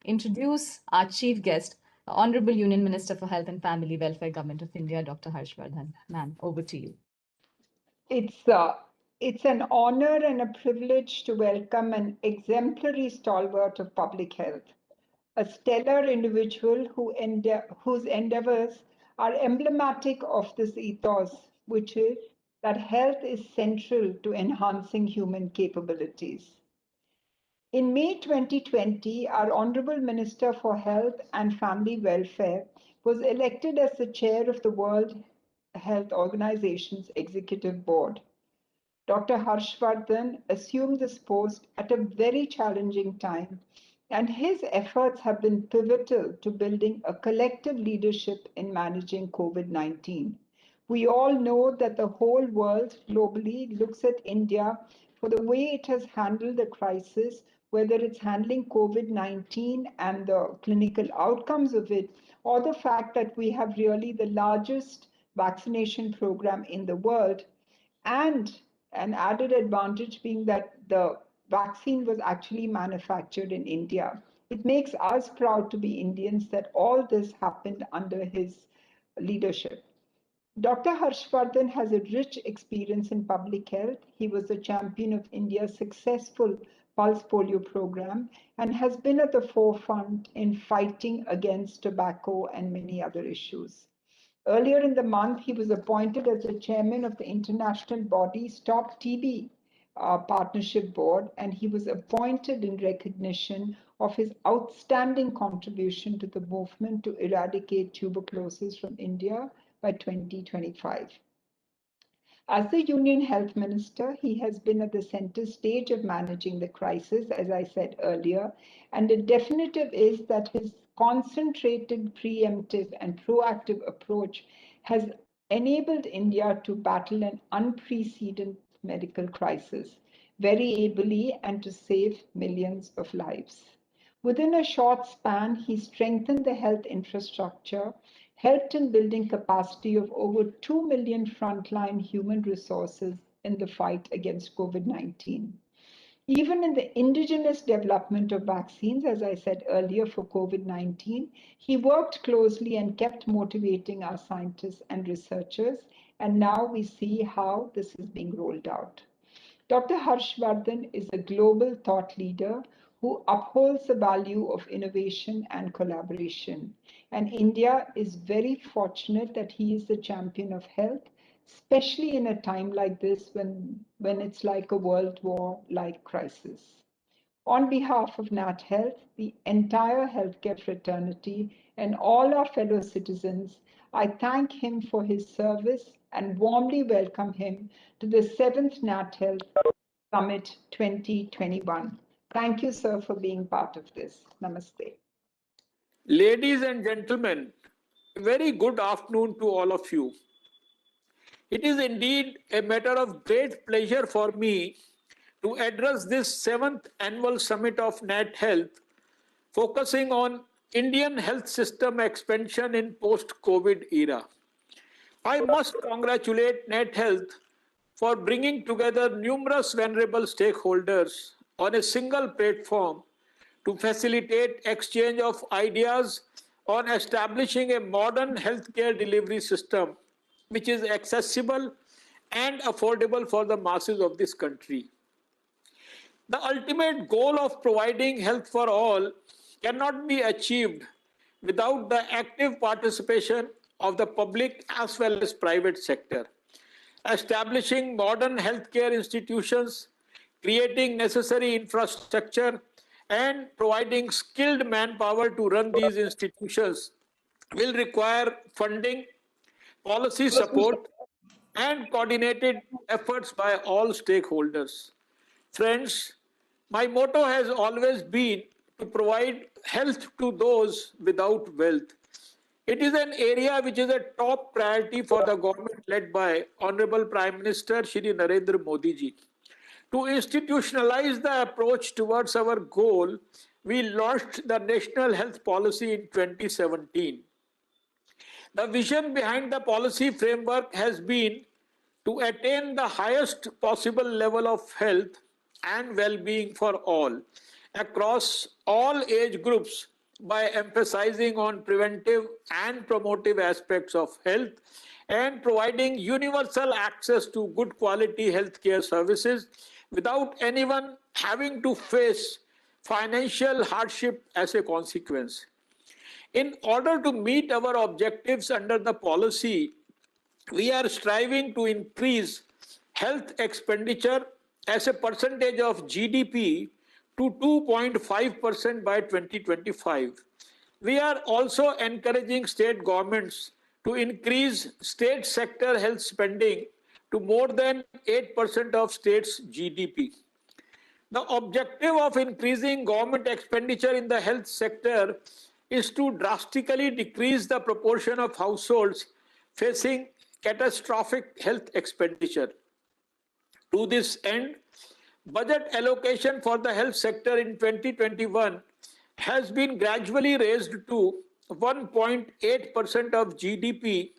introduce our chief guest, Honorable Union Minister for Health and Family Welfare, Government of India, Dr. Harshvardhan. Ma'am, over to you. It's it's an honor and a privilege to welcome an exemplary stalwart of public health, a stellar individual whose endeavors are emblematic of this ethos, which is that health is central to enhancing human capabilities. In May 2020, our Honorable Minister for Health and Family Welfare was elected as the chair of the World Health Organization's Executive Board. Dr. Harshvardhan assumed this post at a very challenging time, and his efforts have been pivotal to building a collective leadership in managing COVID-19. We all know that the whole world globally looks at India for the way it has handled the crisis, whether it's handling COVID-19 and the clinical outcomes of it, or the fact that we have really the largest vaccination program in the world, and an added advantage being that the vaccine was actually manufactured in India. It makes us proud to be Indians that all this happened under his leadership. Dr. Harshvardhan has a rich experience in public health. He was a champion of India's successful pulse polio program and has been at the forefront in fighting against tobacco and many other issues. Earlier in the month, he was appointed as the chairman of the international body Stop TB Partnership Board, and he was appointed in recognition of his outstanding contribution to the movement to eradicate tuberculosis from India by 2025. As the Union Health Minister, he has been at the center stage of managing the crisis, as I said earlier, and the definitive is that his concentrated, preemptive, and proactive approach has enabled India to battle an unprecedented medical crisis very ably and to save millions of lives. Within a short span, he strengthened the health infrastructure, helped in building capacity of over 2 million frontline human resources in the fight against COVID-19. Even in the indigenous development of vaccines, as I said earlier, for COVID-19, he worked closely and kept motivating our scientists and researchers, and now we see how this is being rolled out. Dr. Harshvardhan is a global thought leader who upholds the value of innovation and collaboration. And India is very fortunate that he is the champion of health, especially in a time like this when it's like a World War-like crisis. On behalf of Nat Health, the entire healthcare fraternity, and all our fellow citizens, I thank him for his service and warmly welcome him to the 7th Nat Health Summit 2021. Thank you, sir, for being part of this. Namaste. Ladies and gentlemen, a very good afternoon to all of you. It is indeed a matter of great pleasure for me to address this 7th annual summit of Nat Health, focusing on Indian health system expansion in post-COVID era. I must congratulate Nat Health for bringing together numerous venerable stakeholders on a single platform to facilitate exchange of ideas on establishing a modern healthcare delivery system which is accessible and affordable for the masses of this country. The ultimate goal of providing health for all cannot be achieved without the active participation of the public as well as private sector. Establishing modern healthcare institutions, creating necessary infrastructure, and providing skilled manpower to run these institutions will require funding, policy support, and coordinated efforts by all stakeholders. Friends, my motto has always been to provide health to those without wealth. It is an area which is a top priority for the government led by Honorable Prime Minister Shri Narendra Modi ji. To institutionalize the approach towards our goal, we launched the National Health Policy in 2017. The vision behind the policy framework has been to attain the highest possible level of health and well-being for all, across all age groups by emphasizing on preventive and promotive aspects of health and providing universal access to good quality healthcare services without anyone having to face financial hardship as a consequence. In order to meet our objectives under the policy, we are striving to increase health expenditure as a percentage of GDP to 2.5% by 2025. We are also encouraging state governments to increase state sector health spending to more than 8% of states' GDP. The objective of increasing government expenditure in the health sector is to drastically decrease the proportion of households facing catastrophic health expenditure. To this end, budget allocation for the health sector in 2021 has been gradually raised to 1.8% of GDP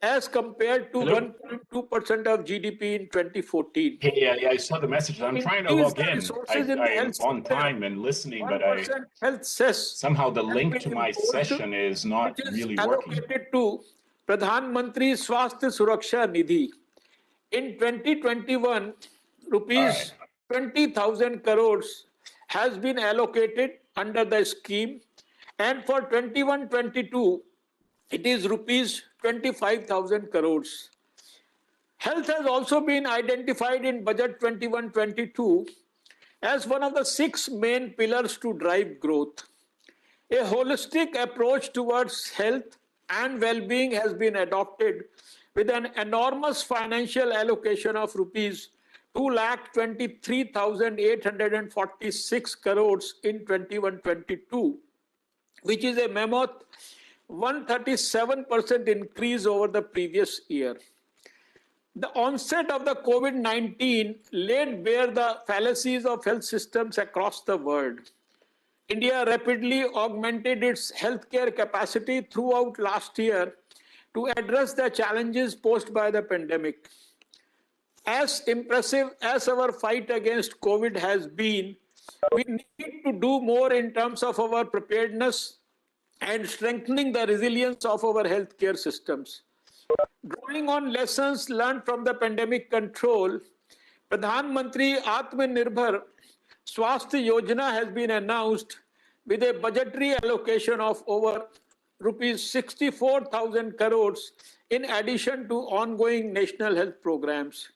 as compared to 1.2% of GDP in 2014. Hey, I saw the message. I'm trying to Increase log the in. resources in the I'm health on sector. time and listening, but 1% health cess somehow the has link been to my imposed, session is not which is really working. allocated to Pradhan Mantri Swasthya Suraksha Nidhi. In 2021, rupees 20,000 crores has been allocated under the scheme, and for 21-22, it is rupees 25,000 crores. Health has also been identified in Budget 21-22 as one of the 6 main pillars to drive growth. A holistic approach towards health and well-being has been adopted with an enormous financial allocation of rupees 2,23,846 crores in 21-22, which is a mammoth 137% increase over the previous year. The onset of the COVID-19 laid bare the fallacies of health systems across the world. India rapidly augmented its healthcare capacity throughout last year to address the challenges posed by the pandemic. As impressive as our fight against COVID has been, we need to do more in terms of our preparedness and strengthening the resilience of our healthcare systems. Drawing on lessons learned from the pandemic control, Pradhan Mantri Atmanirbhar Swasthya Yojana has been announced with a budgetary allocation of over rupees 64,000 crores in addition to ongoing national health programs.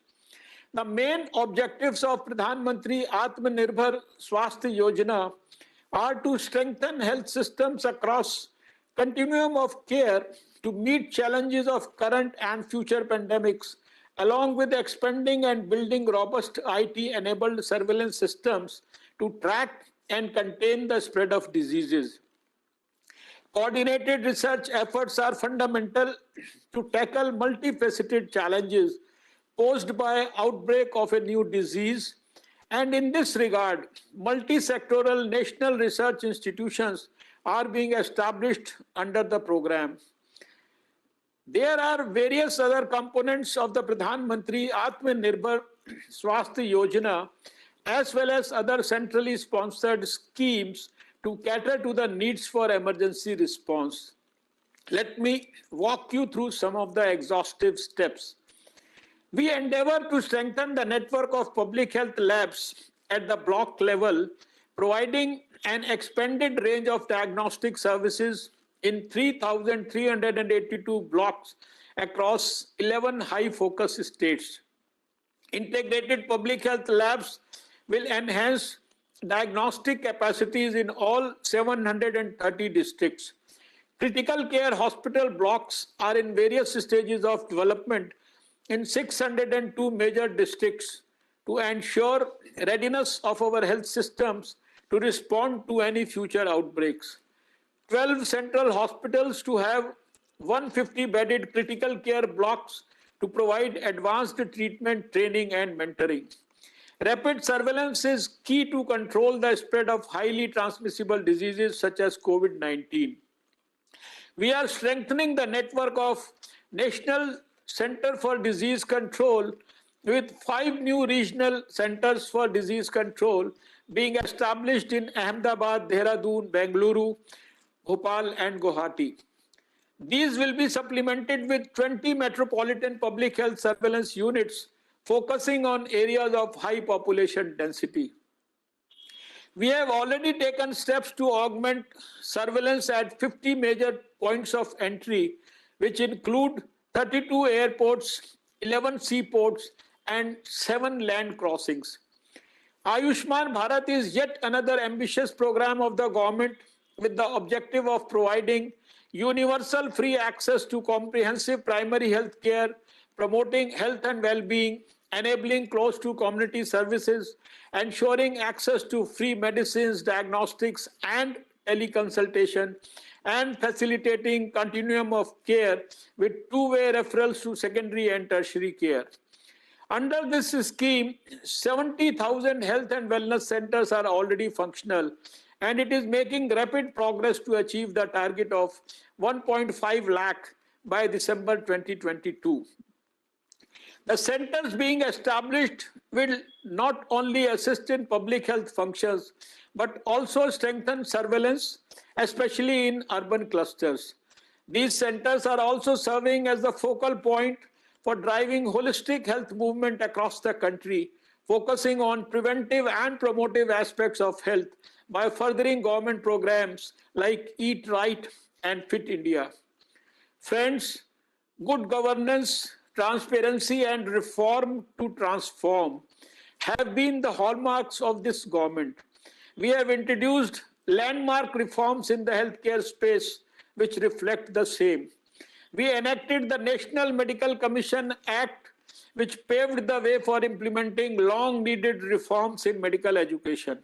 The main objectives of Pradhan Mantri Atmanirbhar Swasthya Yojana are to strengthen health systems across continuum of care to meet challenges of current and future pandemics, along with expanding and building robust IT-enabled surveillance systems to track and contain the spread of diseases. Coordinated research efforts are fundamental to tackle multifaceted challenges posed by outbreak of a new disease, and in this regard, multi-sectoral national research institutions are being established under the program. There are various other components of the Pradhan Mantri Atmanirbhar Swasthya Yojana, as well as other centrally sponsored schemes to cater to the needs for emergency response. Let me walk you through some of the exhaustive steps. We endeavor to strengthen the network of public health labs at the block level, providing an expanded range of diagnostic services in 3,382 blocks across 11 high-focus states. Integrated public health labs will enhance diagnostic capacities in all 730 districts. Critical care hospital blocks are in various stages of development in 602 major districts to ensure readiness of our health systems to respond to any future outbreaks. 12 central hospitals to have 150-bedded critical care blocks to provide advanced treatment, training, and mentoring. Rapid surveillance is key to control the spread of highly transmissible diseases such as COVID-19. We are strengthening the network of National Center for Disease Control with 5 new regional centers for disease control being established in Ahmedabad, Dehradun, Bengaluru, Bhopal and Guwahati. These will be supplemented with 20 metropolitan public health surveillance units focusing on areas of high population density. We have already taken steps to augment surveillance at 50 major points of entry, which include 32 airports, 11 seaports, and 7 land crossings. Ayushman Bharat is yet another ambitious program of the government with the objective of providing universal free access to comprehensive primary health care, promoting health and well-being, enabling close to community services, ensuring access to free medicines, diagnostics, and teleconsultation, and facilitating continuum of care with two-way referrals to secondary and tertiary care. Under this scheme, 70,000 health and wellness centers are already functional, and it is making rapid progress to achieve the target of 1.5 lakh by December 2022. The centers being established will not only assist in public health functions, but also strengthen surveillance, especially in urban clusters. These centers are also serving as the focal point for driving holistic health movement across the country, focusing on preventive and promotive aspects of health by furthering government programs like Eat Right and Fit India. Friends, good governance, transparency, and reform to transform have been the hallmarks of this government. We have introduced landmark reforms in the healthcare space which reflect the same. We enacted the National Medical Commission Act, which paved the way for implementing long-needed reforms in medical education.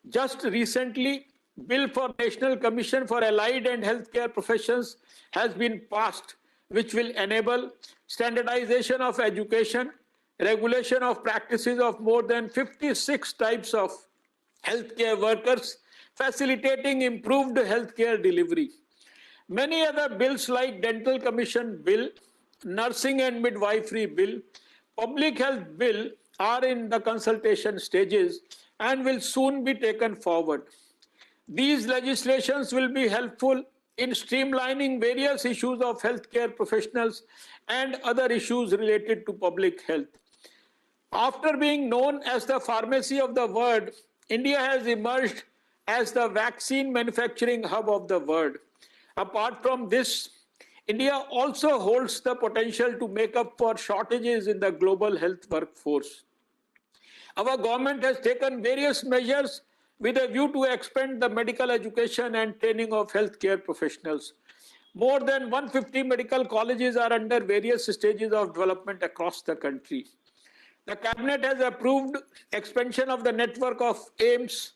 Just recently, Bill for National Commission for Allied and Healthcare Professions has been passed, which will enable standardization of education, regulation of practices of more than 56 types of healthcare workers, facilitating improved healthcare delivery. Many other bills like Dental Commission Bill, Nursing and Midwifery Bill, Public Health Bill are in the consultation stages and will soon be taken forward. These legislations will be helpful in streamlining various issues of healthcare professionals and other issues related to public health. After being known as the pharmacy of the world, India has emerged as the vaccine manufacturing hub of the world. Apart from this, India also holds the potential to make up for shortages in the global health workforce. Our government has taken various measures with a view to expand the medical education and training of healthcare professionals. More than 150 medical colleges are under various stages of development across the country. The cabinet has approved expansion of the network of AIIMS,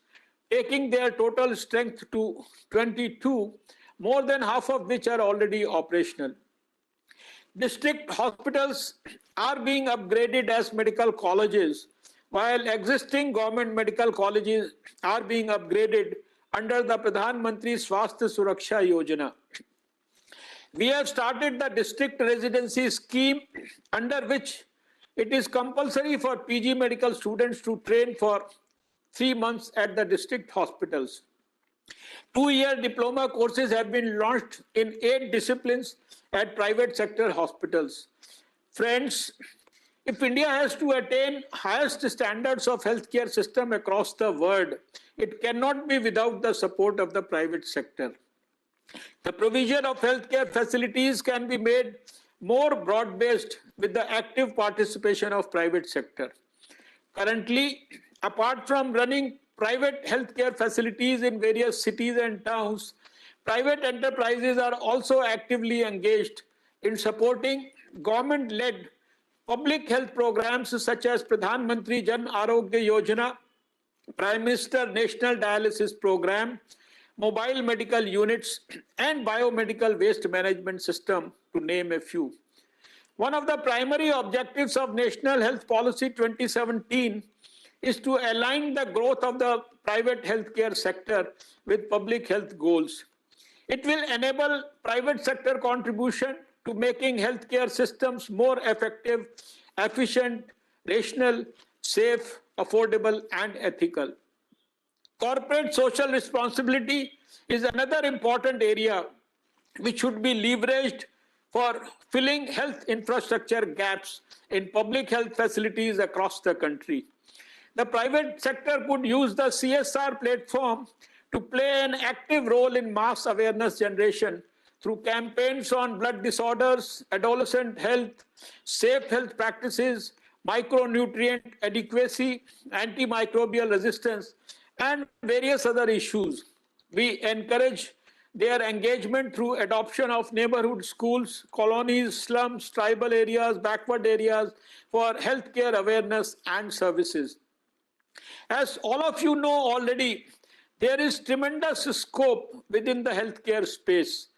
taking their total strength to 22, more than half of which are already operational. District hospitals are being upgraded as medical colleges, while existing government medical colleges are being upgraded under the Pradhan Mantri Swasthya Suraksha Yojana. We have started the district residency scheme, under which it is compulsory for PG medical students to train for 3 months at the district hospitals. 2-year diploma courses have been launched in 8 disciplines at private sector hospitals. Friends, if India has to attain highest standards of healthcare system across the world, it cannot be without the support of the private sector. The provision of healthcare facilities can be made more broad-based with the active participation of private sector. Currently, apart from running private healthcare facilities in various cities and towns, private enterprises are also actively engaged in supporting government-led public health programs such as Pradhan Mantri Jan Arogya Yojana, Prime Minister National Dialysis Program, mobile medical units, and biomedical waste management system, to name a few. One of the primary objectives of National Health Policy 2017 is to align the growth of the private healthcare sector with public health goals. It will enable private sector contribution to making healthcare systems more effective, efficient, rational, safe, affordable, and ethical. Corporate social responsibility is another important area which should be leveraged for filling health infrastructure gaps in public health facilities across the country. The private sector could use the CSR platform to play an active role in mass awareness generation through campaigns on blood disorders, adolescent health, safe health practices, micronutrient adequacy, antimicrobial resistance, and various other issues. We encourage their engagement through adoption of neighborhood schools, colonies, slums, tribal areas, backward areas for healthcare awareness and services. As all of you know already, there is tremendous scope within the healthcare space.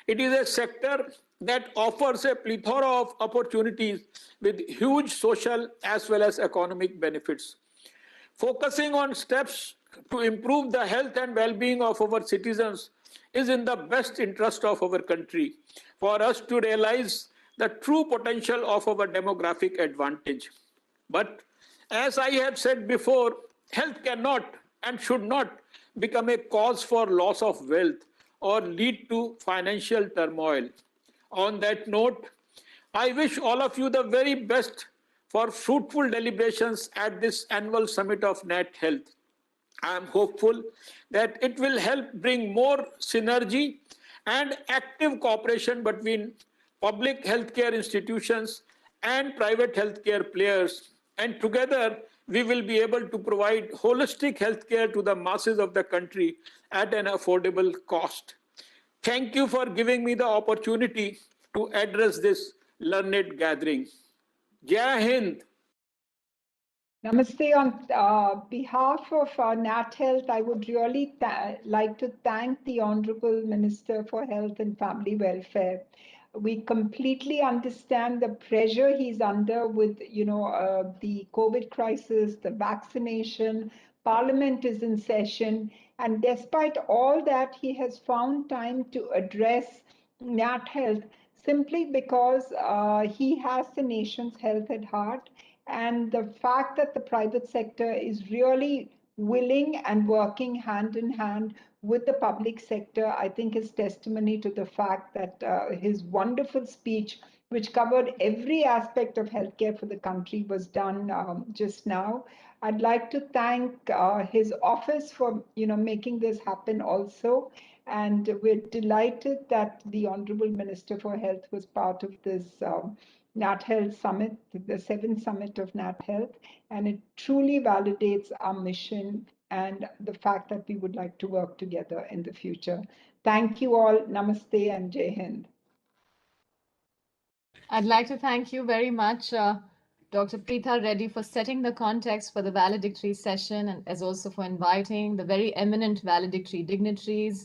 It is a sector that offers a plethora of opportunities with huge social as well as economic benefits. Focusing on steps to improve the health and well-being of our citizens is in the best interest of our country for us to realize the true potential of our demographic advantage. But as I have said before, health cannot and should not become a cause for loss of wealth or lead to financial turmoil. On that note, I wish all of you the very best for fruitful deliberations at this annual summit of Nat Health. I am hopeful that it will help bring more synergy and active cooperation between public healthcare institutions and private healthcare players. And together, we will be able to provide holistic healthcare to the masses of the country at an affordable cost. Thank you for giving me the opportunity to address this learned gathering. Jai Hind. Namaste. On behalf of Nat Health, I would really like to thank the Honorable Minister for Health and Family Welfare. We completely understand the pressure he's under with, the COVID crisis, the vaccination, Parliament is in session, and despite all that, he has found time to address Nat Health simply because he has the nation's health at heart. And the fact that the private sector is really willing and working hand in hand with the public sector, I think is testimony to the fact that his wonderful speech, which covered every aspect of healthcare for the country, was done just now. I'd like to thank his office for making this happen also. And we're delighted that the Honorable Minister for Health was part of this Nat Health Summit, the 7th Summit of Nat Health, and it truly validates our mission and the fact that we would like to work together in the future. Thank you all. Namaste and Jai Hind. I'd like to thank you very much, Dr. Preetha Reddy, for setting the context for the valedictory session and as also for inviting the very eminent valedictory dignitaries,